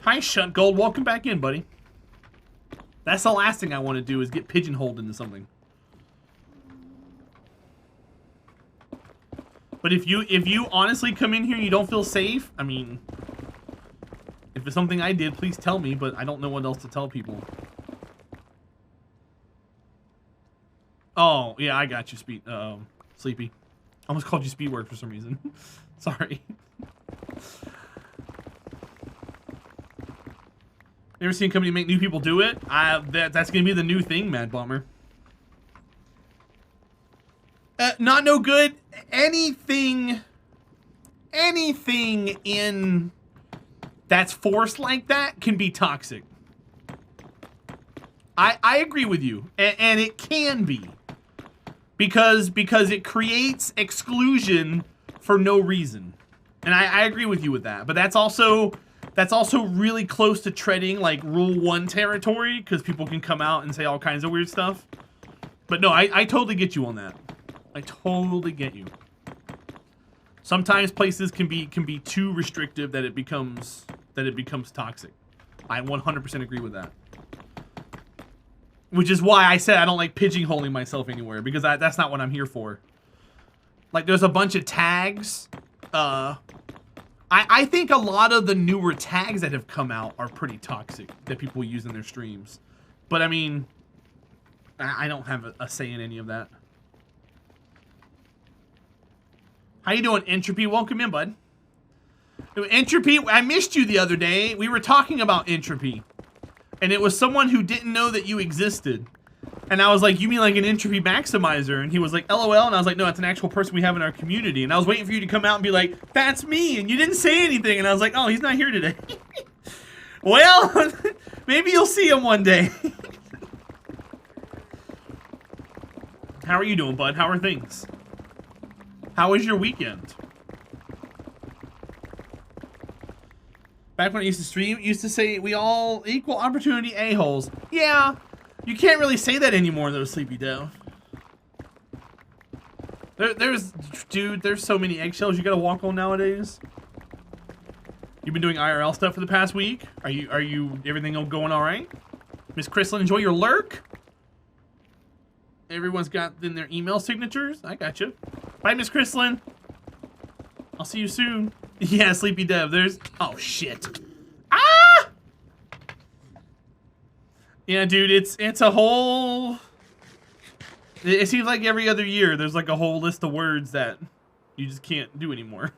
Hi, Shut Gold. Welcome back in, buddy. That's the last thing I want to do is get pigeonholed into something. But if you honestly come in here and you don't feel safe, I mean, if it's something I did, please tell me, but I don't know what else to tell people. Oh, yeah, I got you, Sleepy. I almost called you Speedword for some reason. Sorry. Never seen a company make new people do it? That's gonna be the new thing, Mad Bomber. Not no good. Anything in that's forced like that can be toxic. I agree with you, and it can be because it creates exclusion for no reason, and I agree with you with that. But that's also really close to treading like Rule 1 territory because people can come out and say all kinds of weird stuff. But no, I totally get you on that. I totally get you. Sometimes places can be too restrictive that it becomes toxic. I 100% agree with that. Which is why I said I don't like pigeonholing myself anywhere, because that's not what I'm here for. Like, there's a bunch of tags. I think a lot of the newer tags that have come out are pretty toxic that people use in their streams. But I mean, I don't have a say in any of that. How you doing, Entropy? Welcome in, bud. Entropy, I missed you the other day. We were talking about Entropy. And it was someone who didn't know that you existed. And I was like, you mean like an Entropy maximizer? And he was like, LOL. And I was like, no, that's an actual person we have in our community. And I was waiting for you to come out and be like, that's me. And you didn't say anything. And I was like, oh, he's not here today. Well, maybe you'll see him one day. How are you doing, bud? How are things? How was your weekend? Back when I used to stream, used to say we all equal opportunity a-holes. Yeah, you can't really say that anymore though, Sleepy Dev. Dude, there's so many eggshells you gotta walk on nowadays. You've been doing IRL stuff for the past week? Are you everything going all right? Miss Chrislin, enjoy your lurk? Everyone's got in their email signatures? I got you. Bye, Miss Chrislin. I'll see you soon. Yeah, Sleepy Dev, there's... Oh, shit. Ah! Yeah, dude, it's a whole... It seems like every other year there's like a whole list of words that you just can't do anymore.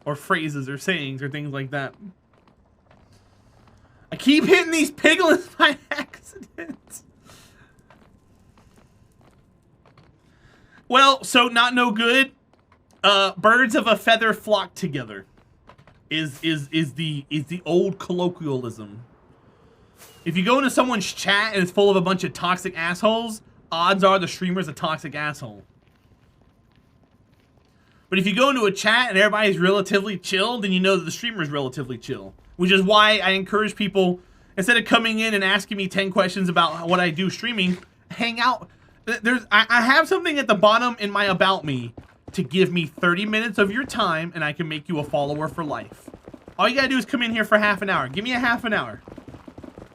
Or phrases or sayings or things like that. I keep hitting these piglets by accident. Well, so not no good. Birds of a feather flock together is the old colloquialism. If you go into someone's chat and it's full of a bunch of toxic assholes, odds are the streamer's a toxic asshole. But if you go into a chat and everybody's relatively chill, then you know that the streamer's relatively chill. Which is why I encourage people, instead of coming in and asking me 10 questions about what I do streaming, hang out. I have something at the bottom in my About Me to give me 30 minutes of your time and I can make you a follower for life. All you gotta do is come in here for half an hour. Give me a half an hour.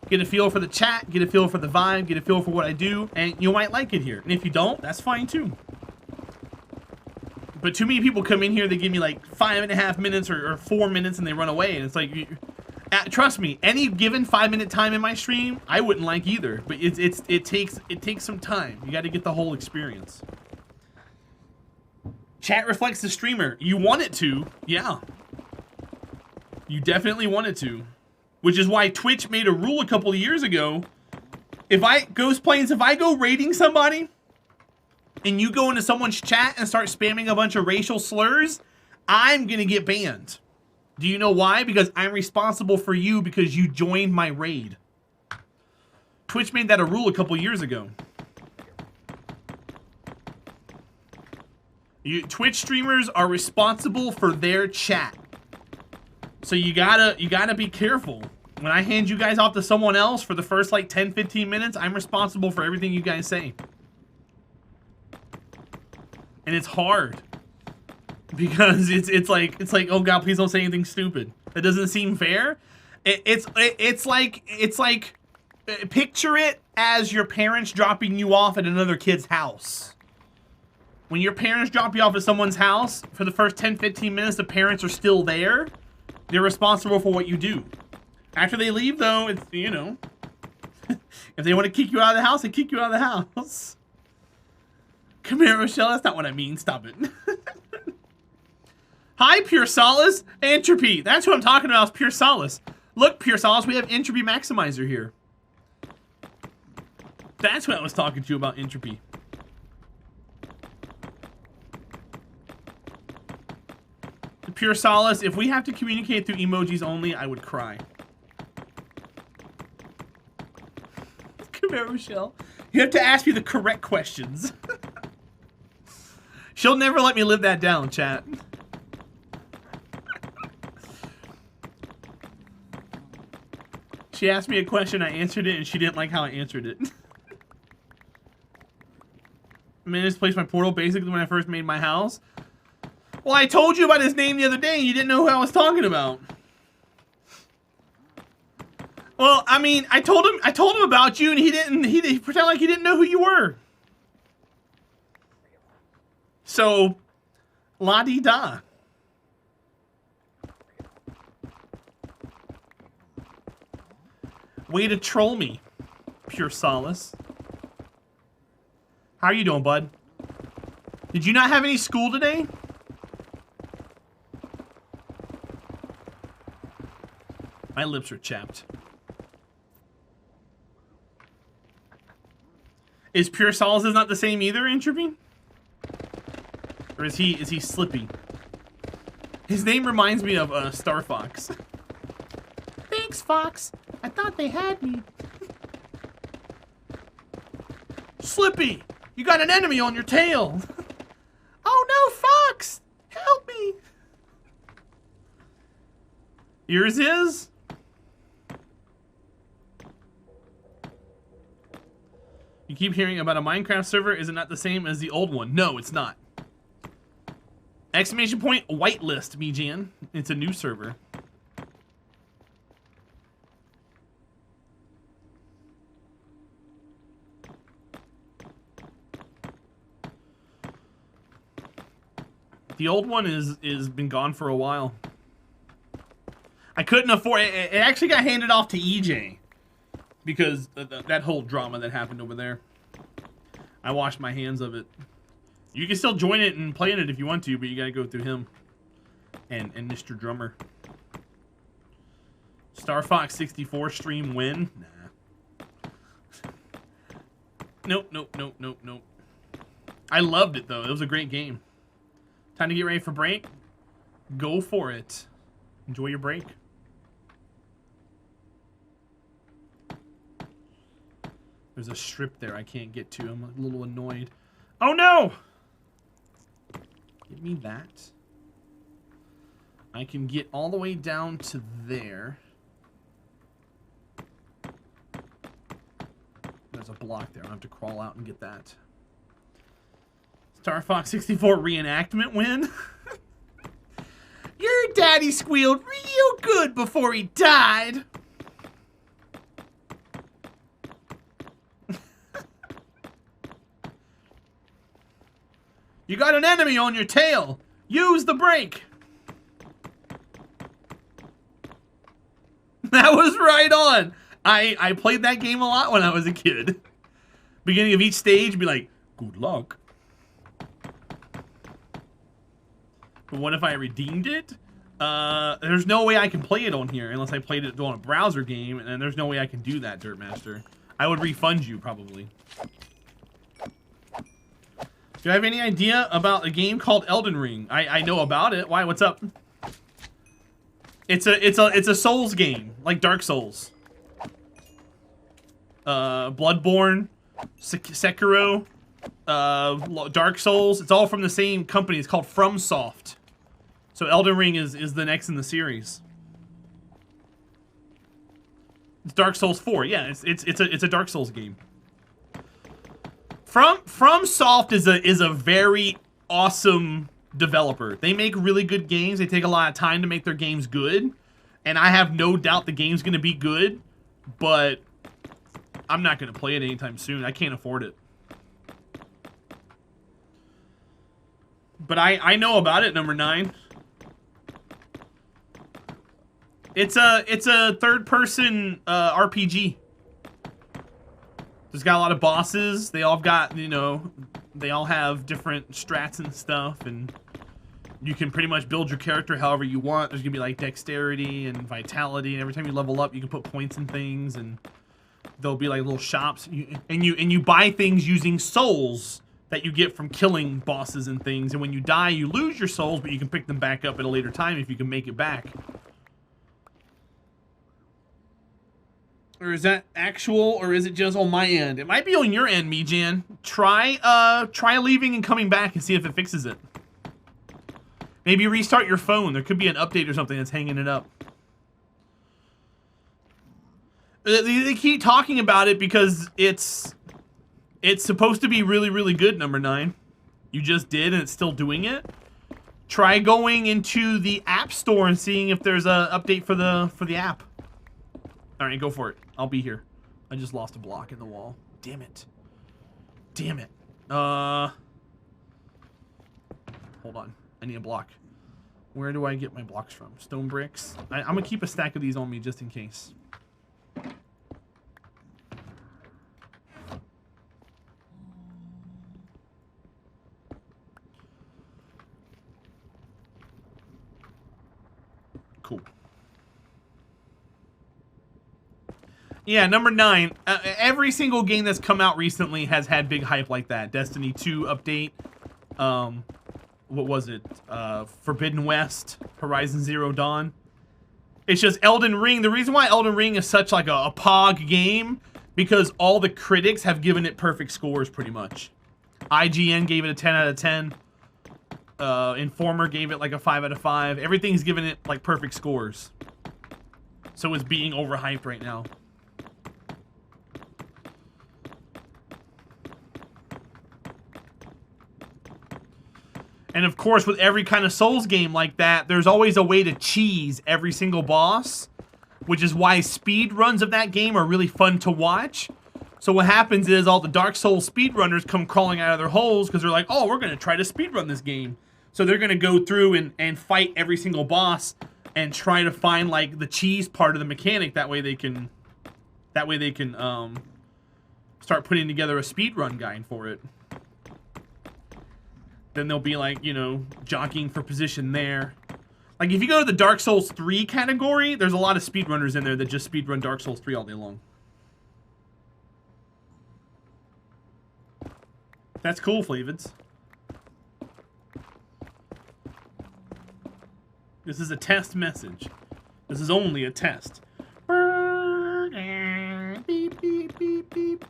Get a feel for the chat, get a feel for the vibe, get a feel for what I do, and you might like it here. And if you don't, that's fine too. But too many people come in here, they give me like 5.5 minutes or 4 minutes and they run away. And it's like, trust me, any given 5-minute time in my stream, I wouldn't like either. But it takes some time. You gotta get the whole experience. Chat reflects the streamer. You want it to, yeah. You definitely want it to. Which is why Twitch made a rule a couple of years ago. If I go raiding somebody, and you go into someone's chat and start spamming a bunch of racial slurs, I'm gonna get banned. Do you know why? Because I'm responsible for you because you joined my raid. Twitch made that a rule a couple years ago. Twitch streamers are responsible for their chat. So you gotta be careful. When I hand you guys off to someone else for the first like 10-15 minutes, I'm responsible for everything you guys say. And it's hard. Because it's like, oh god, please don't say anything stupid. That doesn't seem fair. It's like picture it as your parents dropping you off at another kid's house. When your parents drop you off at someone's house, for the first 10-15 minutes, the parents are still there. They're responsible for what you do. After they leave, though, it's, you know, if they want to kick you out of the house, they kick you out of the house. Come here, Rochelle. That's not what I mean. Stop it. Hi, Pure Solace. Entropy. That's what I'm talking about, is Pure Solace. Look, Pure Solace, we have Entropy Maximizer here. That's what I was talking to you about, Entropy. Pure Solace, if we have to communicate through emojis only, I would cry. Come here, Rochelle. You have to ask me the correct questions. She'll never let me live that down, chat. She asked me a question, I answered it, and she didn't like how I answered it. I managed to place my portal basically when I first made my house. Well, I told you about his name the other day, and you didn't know who I was talking about. Well, I mean, I told him about you, and he pretended like he didn't know who you were. So, la-di-da. Way to troll me, Pure Solace. How are you doing, bud? Did you not have any school today? My lips are chapped. Is Pure Solace not the same either, Entropy? Or is he Slippy? His name reminds me of Star Fox. Thanks, Fox. I thought they had me. Slippy, you got an enemy on your tail. Oh no, Fox! Help me! Yours is? You keep hearing about a Minecraft server. Is it not the same as the old one? No, it's not. Exclamation point, whitelist, Mijan. It's a new server. The old one is been gone for a while. I couldn't afford it. It actually got handed off to EJ because that whole drama that happened over there. I washed my hands of it. You can still join it and play in it if you want to, but you gotta go through him and Mr. Drummer. Star Fox 64 stream win? Nah. Nope, nope, nope, nope, nope. I loved it though. It was a great game. Time to get ready for break. Go for it. Enjoy your break. There's a strip there I can't get to. I'm a little annoyed. Oh no! Give me that. I can get all the way down to there. There's a block there. I'll have to crawl out and get that. Star Fox 64 reenactment win. Your daddy squealed real good before he died. You got an enemy on your tail. Use the brake. That was right on. I played that game a lot when I was a kid. Beginning of each stage, be like, good luck. But what if I redeemed it? There's no way I can play it on here unless I played it on a browser game, and there's no way I can do that, Dirtmaster. I would refund you, probably. Do you have any idea about a game called Elden Ring? I know about it. Why? What's up? It's a Souls game, like Dark Souls. Bloodborne, Sekiro, Dark Souls. It's all from the same company. It's called FromSoft. So Elden Ring is the next in the series. It's Dark Souls 4. Yeah, it's a Dark Souls game. FromSoft is a very awesome developer. They make really good games. They take a lot of time to make their games good. And I have no doubt the game's going to be good, but I'm not going to play it anytime soon. I can't afford it. But I know about it, number 9. It's a third-person RPG. It's got a lot of bosses. They all got, you know, they all have different strats and stuff, and you can pretty much build your character however you want. There's gonna be like dexterity and vitality, and every time you level up, you can put points in things, and there'll be like little shops. And you buy things using souls that you get from killing bosses and things. And when you die, you lose your souls, but you can pick them back up at a later time if you can make it back. Or is that actual, or is it just on my end? It might be on your end, Mejan. Try leaving and coming back and see if it fixes it. Maybe restart your phone. There could be an update or something that's hanging it up. They keep talking about it because it's supposed to be really, really good, number 9. You just did, and it's still doing it. Try going into the App Store and seeing if there's an update for the app. All right, go for it. I'll be here. I just lost a block in the wall. Damn it. Damn it. Hold on. I need a block. Where do I get my blocks from? Stone bricks. I'm gonna keep a stack of these on me just in case. Cool. Yeah, number 9. Every single game that's come out recently has had big hype like that. Destiny 2 update. What was it? Forbidden West. Horizon Zero Dawn. It's just Elden Ring. The reason why Elden Ring is such like a POG game, because all the critics have given it perfect scores pretty much. IGN gave it a 10 out of 10. Informer gave it like a 5 out of 5. Everything's given it like perfect scores. So it's being overhyped right now. And of course, with every kind of Souls game like that, there's always a way to cheese every single boss, which is why speed runs of that game are really fun to watch. So what happens is all the Dark Souls speedrunners come crawling out of their holes because they're like, oh, we're going to try to speedrun this game. So they're going to go through and fight every single boss and try to find like the cheese part of the mechanic. That way they can start putting together a speedrun guide for it. Then they'll be like, you know, jockeying for position there. Like if you go to the Dark Souls 3 category, there's a lot of speedrunners in there that just speedrun Dark Souls 3 all day long. That's cool, Flavids. This is a test message. This is only a test. Beep, beep, beep, beep.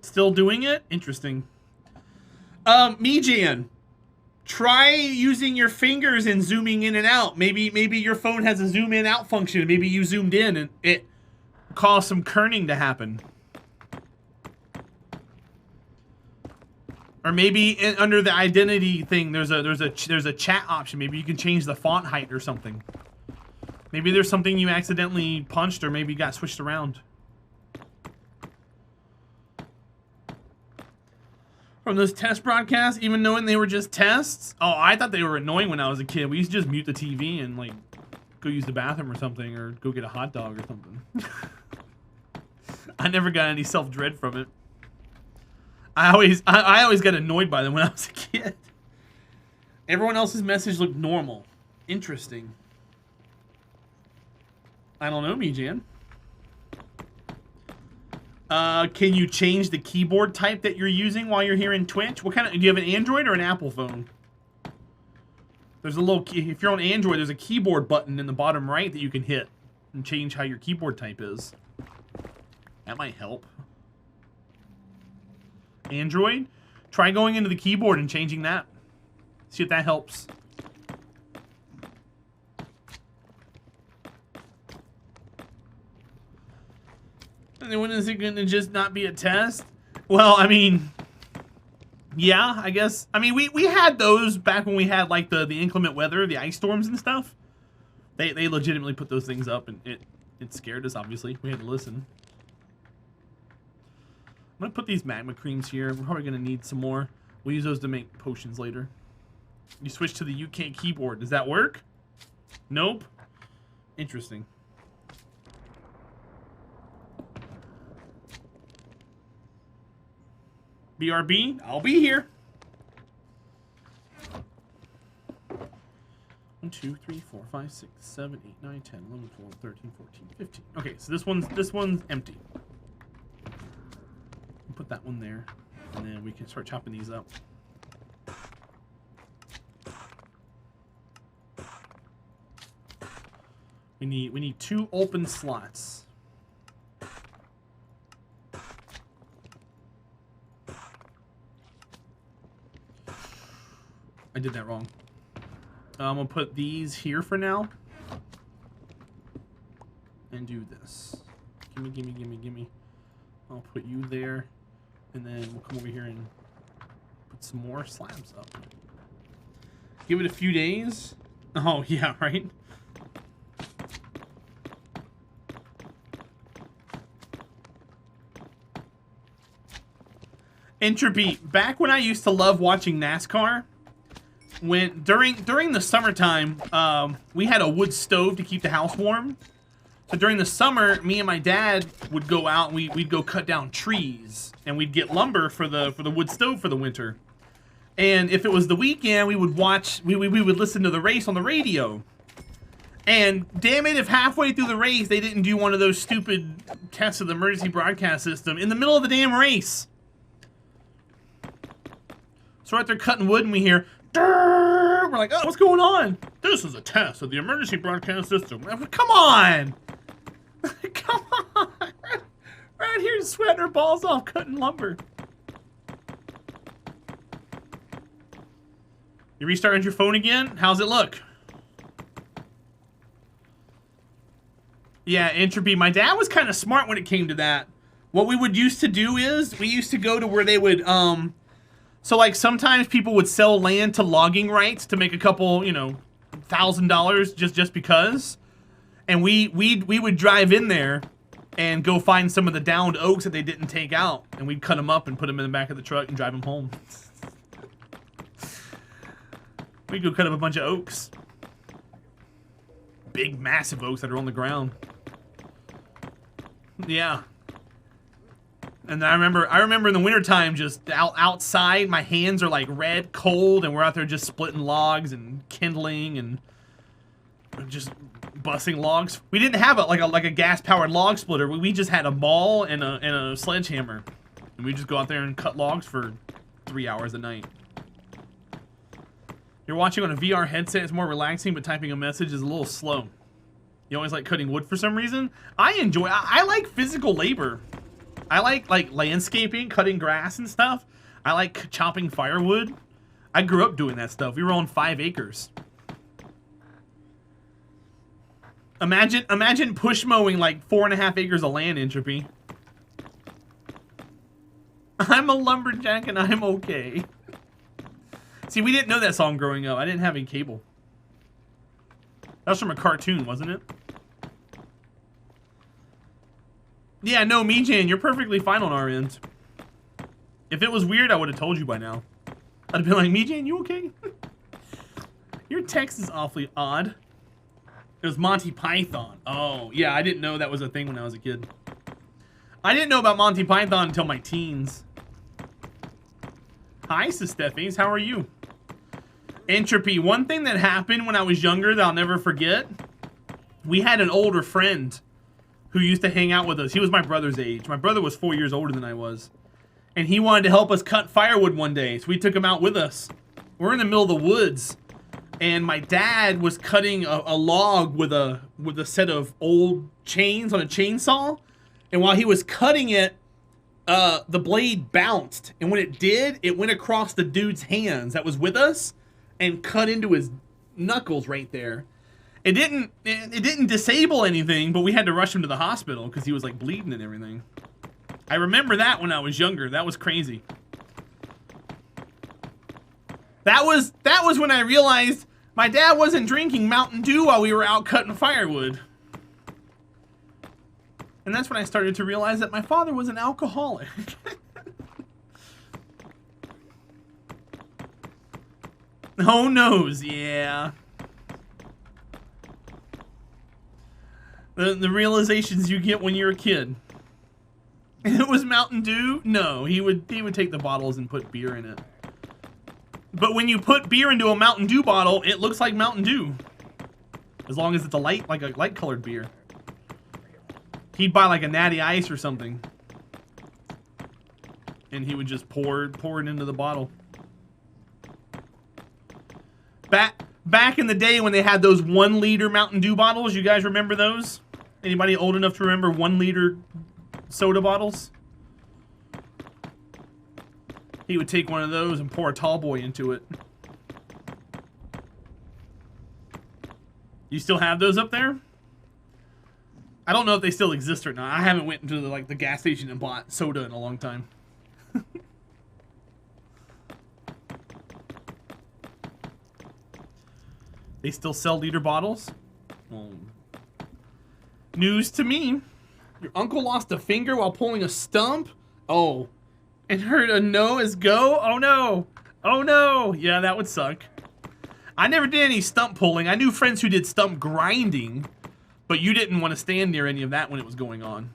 Still doing it? Interesting. Mejan, try using your fingers and zooming in and out. Maybe your phone has a zoom in out function. Maybe you zoomed in and it caused some kerning to happen. Or maybe under the identity thing, there's a chat option. Maybe you can change the font height or something. Maybe there's something you accidentally punched, or maybe got switched around. From those test broadcasts, even knowing they were just tests? Oh, I thought they were annoying when I was a kid. We used to just mute the TV and like go use the bathroom or something, or go get a hot dog or something. I never got any self-dread from it. I always got annoyed by them when I was a kid. Everyone else's message looked normal. Interesting. I don't know, Mejan. Can you change the keyboard type that you're using while you're here in Twitch? What kind of, do you have an Android or an Apple phone? There's a little key, if you're on Android, there's a keyboard button in the bottom right that you can hit and change how your keyboard type is. That might help. Android? Try going into the keyboard and changing that. See if that helps. And then when is it going to just not be a test? Well, I mean, Yeah, I guess. I mean, we had those back when we had like the inclement weather, the ice storms and stuff. They legitimately put those things up, and it scared us. Obviously, we had to listen. I'm gonna put these magma creams here. We're probably gonna need some more. We'll use those to make potions later. You switch to the UK keyboard. Does that work? Nope. Interesting. BRB, I'll be here. 1, 2, 3, 4, 5, 6, 7, 8, 9, 10, 11, 12, 13, 14, 15. Okay, so this one's empty. Put that one there, and then we can start chopping these up. We need 2 open slots. I did that wrong. I'm gonna put these here for now. And do this. Gimme, gimme, gimme, gimme. I'll put you there. And then we'll come over here and put some more slabs up. Give it a few days. Oh, yeah, right? Entropy. Back when I used to love watching NASCAR, when during the summertime, we had a wood stove to keep the house warm. So during the summer, me and my dad would go out and we'd go cut down trees, and we'd get lumber for the wood stove for the winter. And if it was the weekend, we would listen to the race on the radio. And damn it, if halfway through the race they didn't do one of those stupid tests of the emergency broadcast system in the middle of the damn race. So right there cutting wood and we hear, we're like, oh, what's going on? This is a test of the emergency broadcast system. Come on! Come on! We're out here sweating our balls off cutting lumber. You restarted your phone again? How's it look? Yeah, Entropy. My dad was kind of smart when it came to that. What we would used to do is, we used to go to where they would, so like sometimes people would sell land to logging rights to make a couple, you know, $1,000 just because. And we would drive in there and go find some of the downed oaks that they didn't take out, and we'd cut them up and put them in the back of the truck and drive them home. We'd go cut up a bunch of oaks. Big, massive oaks that are on the ground. Yeah. And I remember in the wintertime, just outside, my hands are like red, cold, and we're out there just splitting logs and kindling and just busting logs. We didn't have like a gas-powered log splitter. We just had a maul and a sledgehammer, and we just go out there and cut logs for 3 hours a night. You're watching on a VR headset, it's more relaxing, but typing a message is a little slow. You always like cutting wood for some reason? I like physical labor. I like landscaping, cutting grass and stuff. I like chopping firewood. I grew up doing that stuff. We were on 5 acres. Imagine push mowing like 4.5 acres of land, Entropy. I'm a lumberjack and I'm okay. See, we didn't know that song growing up. I didn't have any cable. That was from a cartoon, wasn't it? Yeah, no, Meejan, you're perfectly fine on our end. If it was weird, I would have told you by now. I'd have been like, Meejan, you okay? Your text is awfully odd. It was Monty Python. Oh, yeah, I didn't know that was a thing when I was a kid. I didn't know about Monty Python until my teens. Hi, Steffies, how are you? Entropy, one thing that happened when I was younger that I'll never forget, we had an older friend who used to hang out with us. He was my brother's age. My brother was 4 years older than I was. And he wanted to help us cut firewood one day, so we took him out with us. We're in the middle of the woods, and my dad was cutting a log with a set of old chains on a chainsaw. And while he was cutting it, the blade bounced. And when it did, it went across the dude's hands that was with us and cut into his knuckles right there. It didn't disable anything, but we had to rush him to the hospital because he was like bleeding and everything. I remember that when I was younger. That was crazy. That was when I realized my dad wasn't drinking Mountain Dew while we were out cutting firewood. And that's when I started to realize that my father was an alcoholic. Oh noes, yeah. The realizations you get when you're a kid. It was Mountain Dew? No, he would take the bottles and put beer in it. But when you put beer into a Mountain Dew bottle, it looks like Mountain Dew. As long as it's a light colored beer. He'd buy like a Natty Ice or something. And he would just pour it into the bottle. Back in the day when they had those 1 liter Mountain Dew bottles, you guys remember those? Anybody old enough to remember 1 liter soda bottles? He would take one of those and pour a tall boy into it. You still have those up there? I don't know if they still exist or not. I haven't went into the gas station and bought soda in a long time. They still sell liter bottles? Well, news to me. Your uncle lost a finger while pulling a stump? Oh. And heard a no as go? Oh no. Oh no. Yeah, that would suck. I never did any stump pulling. I knew friends who did stump grinding, but you didn't want to stand near any of that when it was going on.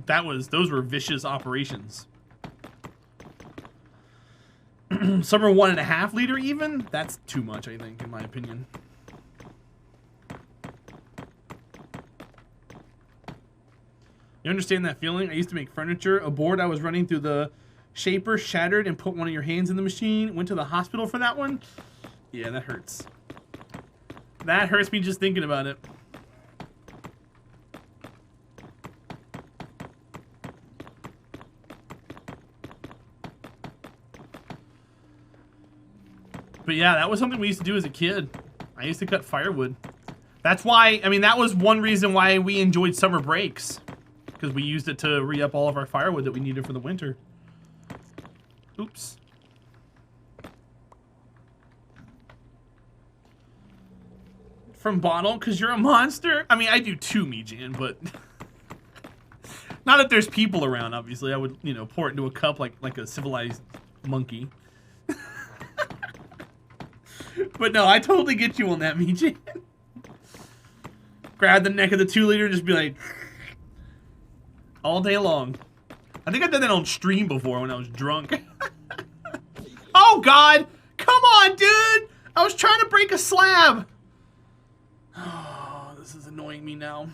Those were vicious operations. Some are 1.5 liter even? That's too much, I think, in my opinion. You understand that feeling? I used to make furniture. A board I was running through the shaper shattered and put one of your hands in the machine. Went to the hospital for that one. Yeah, that hurts. That hurts me just thinking about it. But yeah, that was something we used to do as a kid. I used to cut firewood. That's why, I mean, that was one reason why we enjoyed summer breaks. Because we used it to re-up all of our firewood that we needed for the winter. Oops. From bottle, because you're a monster? I mean, I do too, Meejan, but... Not if there's people around, obviously. I would, you know, pour it into a cup like a civilized monkey. But no, I totally get you on that, Meejan. Grab the neck of the 2 liter, just be like... all day long. I think I did that on stream before when I was drunk. Oh, God! Come on, dude! I was trying to break a slab! Oh, this is annoying me now.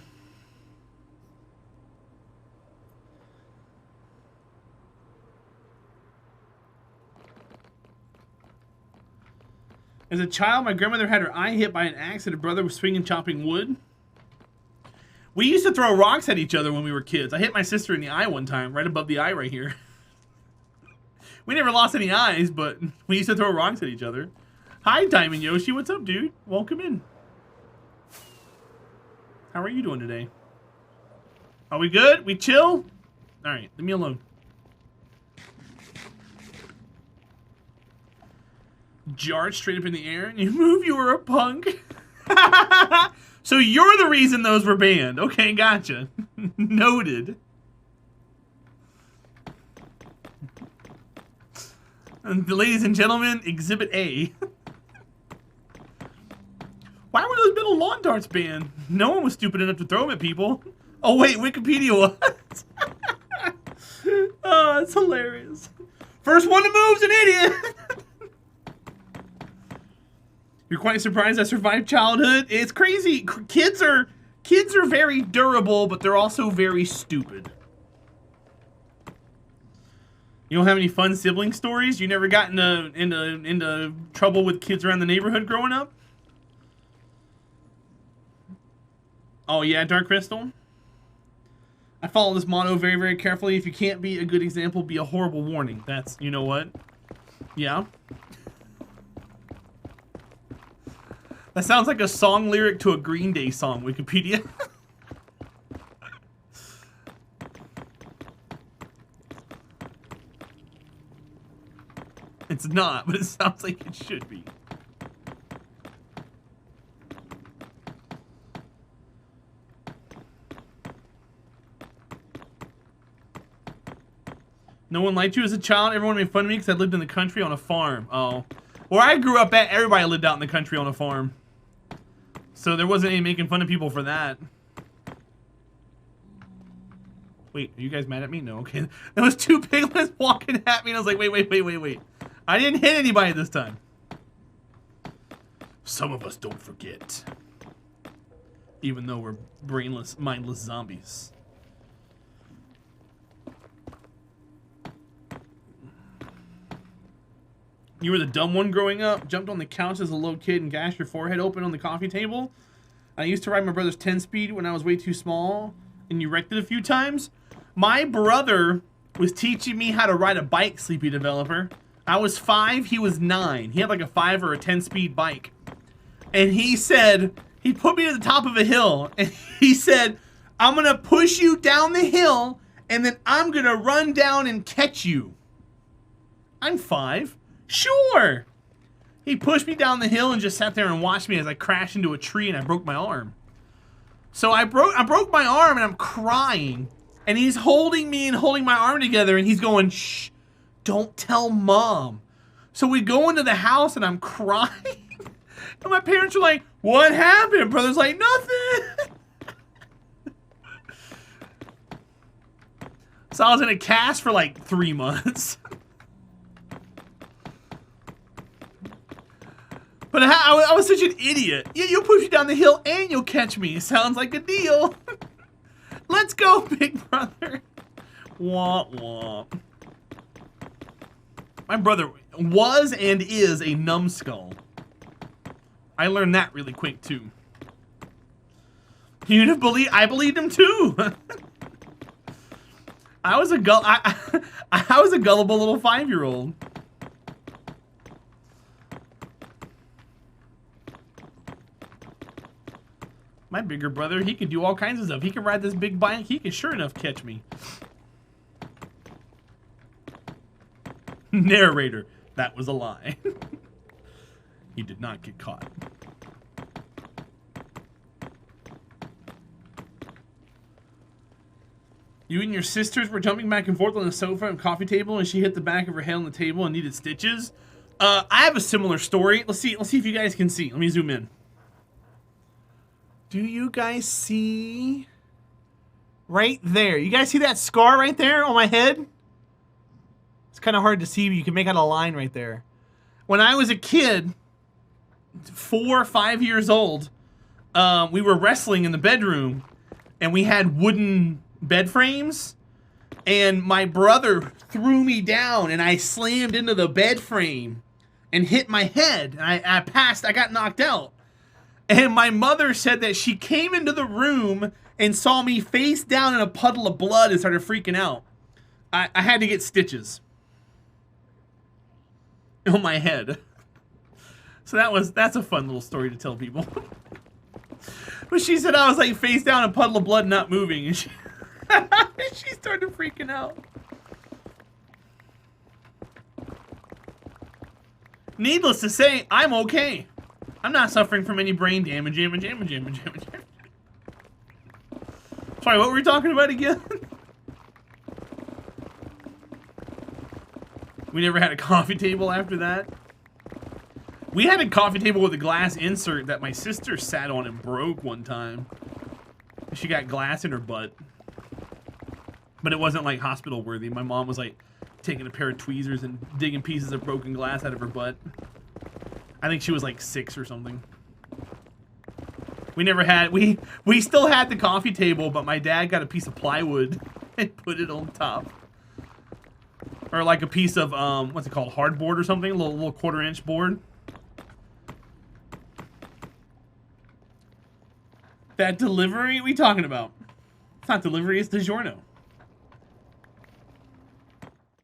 As a child, my grandmother had her eye hit by an axe and her brother was swinging chopping wood. We used to throw rocks at each other when we were kids. I hit my sister in the eye one time, right above the eye right here. We never lost any eyes, but we used to throw rocks at each other. Hi, Diamond Yoshi. What's up, dude? Welcome in. How are you doing today? Are we good? We chill? Alright, leave me alone. Jarred straight up in the air and you move, you were a punk. So you're the reason those were banned. Okay, gotcha. Noted. And ladies and gentlemen, Exhibit A. Why were those metal lawn darts banned? No one was stupid enough to throw them at people. Oh wait, Wikipedia was. Oh, that's hilarious. First one to move's an idiot. You're quite surprised I survived childhood? It's crazy. Kids are very durable, but they're also very stupid. You don't have any fun sibling stories? You never got into trouble with kids around the neighborhood growing up? Oh yeah, Dark Crystal? I follow this motto very, very carefully. If you can't be a good example, be a horrible warning. That's, you know what? Yeah. That sounds like a song lyric to a Green Day song, Wikipedia. it's not, but it sounds like it should be. No one liked you as a child. Everyone made fun of me because I lived in the country on a farm. Oh. Where I grew up at, everybody lived out in the country on a farm. So there wasn't any making fun of people for that. Wait, are you guys mad at me? No, okay. There was 2 piglets walking at me and I was like, wait. I didn't hit anybody this time. Some of us don't forget. Even though we're brainless, mindless zombies. You were the dumb one growing up, jumped on the couch as a little kid and gashed your forehead open on the coffee table. I used to ride my brother's 10-speed when I was way too small, and you wrecked it a few times. My brother was teaching me how to ride a bike, Sleepy Developer. I was 5, he was 9. He had like a 5 or a 10-speed bike. And he said, he put me to the top of a hill, and he said, I'm gonna push you down the hill, and then I'm gonna run down and catch you. I'm 5. Sure. He pushed me down the hill and just sat there and watched me as I crashed into a tree and I broke my arm. So I broke my arm and I'm crying. And he's holding me and holding my arm together and he's going, shh, don't tell Mom. So we go into the house and I'm crying. And my parents are like, what happened? Brother's like, nothing. So I was in a cast for like 3 months. But I was such an idiot. Yeah, you'll push you down the hill and you'll catch me. Sounds like a deal. Let's go, big brother. Womp womp. My brother was and is a numbskull. I learned that really quick too. You'd believe I believed him too. I was a gullible little 5-year-old. My bigger brother, he can do all kinds of stuff. He can ride this big bike. He can sure enough catch me. Narrator, that was a lie. He did not get caught. You and your sisters were jumping back and forth on the sofa and coffee table, and she hit the back of her head on the table and needed stitches. I have a similar story. Let's see if you guys can see. Let me zoom in. Do you guys see right there? You guys see that scar right there on my head? It's kind of hard to see, but you can make out a line right there. When I was a kid, 4 or 5 years old, we were wrestling in the bedroom, and we had wooden bed frames, and my brother threw me down, and I slammed into the bed frame and hit my head, and I got knocked out. And my mother said that she came into the room and saw me face down in a puddle of blood and started freaking out. I had to get stitches on my head. So that's a fun little story to tell people. But she said I was like face down in a puddle of blood not moving. And she, she started freaking out. Needless to say, I'm okay. I'm not suffering from any brain damage. Sorry, what were we talking about again? We never had a coffee table after that. We had a coffee table with a glass insert that my sister sat on and broke one time. She got glass in her butt. But it wasn't like hospital worthy. My mom was like taking a pair of tweezers and digging pieces of broken glass out of her butt. I think she was like 6 or something. We never had, we still had the coffee table, but my dad got a piece of plywood and put it on top. Or like a piece of, what's it called, hardboard or something, a little 1/4-inch board. That delivery? What are you talking about? It's not delivery, it's DiGiorno.